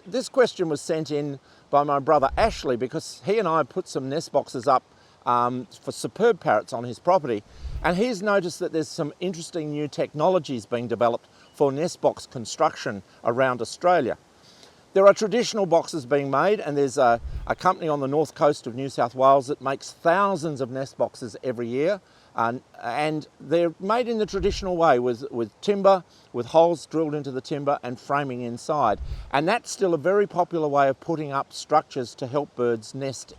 this question was sent in by my brother Ashley because he and I put some nest boxes up for superb parrots on his property, and he's noticed that there's some interesting new technologies being developed for nest box construction around Australia. There are traditional boxes being made, and there's a company on the north coast of New South Wales that makes thousands of nest boxes every year, and they're made in the traditional way with timber, with holes drilled into the timber and framing inside. And that's still a very popular way of putting up structures to help birds nest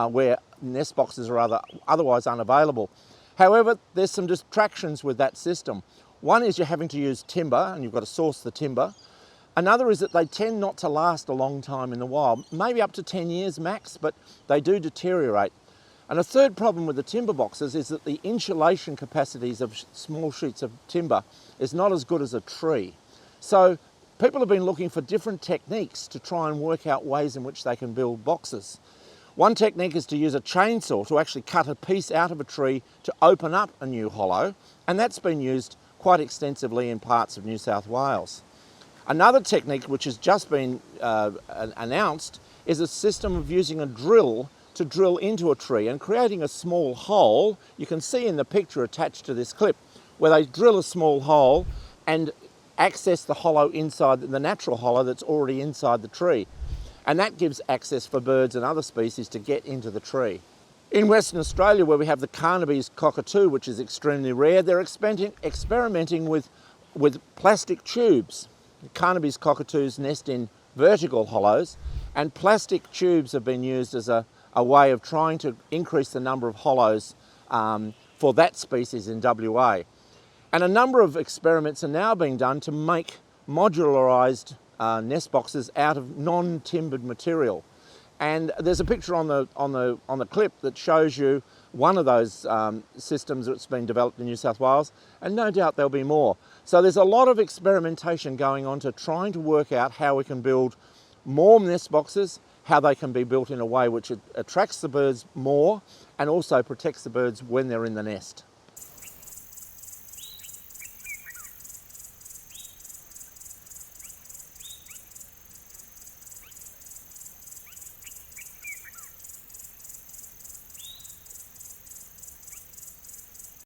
where nest boxes are otherwise unavailable. However, there's some distractions with that system. One is you're having to use timber, and you've got to source the timber. Another is that they tend not to last a long time in the wild, maybe up to 10 years max, but they do deteriorate. And a third problem with the timber boxes is that the insulation capacities of small sheets of timber is not as good as a tree. So people have been looking for different techniques to try and work out ways in which they can build boxes. One technique is to use a chainsaw to actually cut a piece out of a tree to open up a new hollow, and that's been used quite extensively in parts of New South Wales. Another technique which has just been announced is a system of using a drill to drill into a tree and creating a small hole. You can see in the picture attached to this clip where they drill a small hole and access the hollow inside, the natural hollow that's already inside the tree. And that gives access for birds and other species to get into the tree. In Western Australia, where we have the Carnaby's cockatoo, which is extremely rare, they're experimenting with plastic tubes. The Carnaby's cockatoos nest in vertical hollows, and plastic tubes have been used as a way of trying to increase the number of hollows for that species in WA. And a number of experiments are now being done to make modularised nest boxes out of non-timbered material. And there's a picture on the clip that shows you one of those systems that's been developed in New South Wales, and no doubt there'll be more. So there's a lot of experimentation going on to trying to work out how we can build more nest boxes, how they can be built in a way which attracts the birds more and also protects the birds when they're in the nest.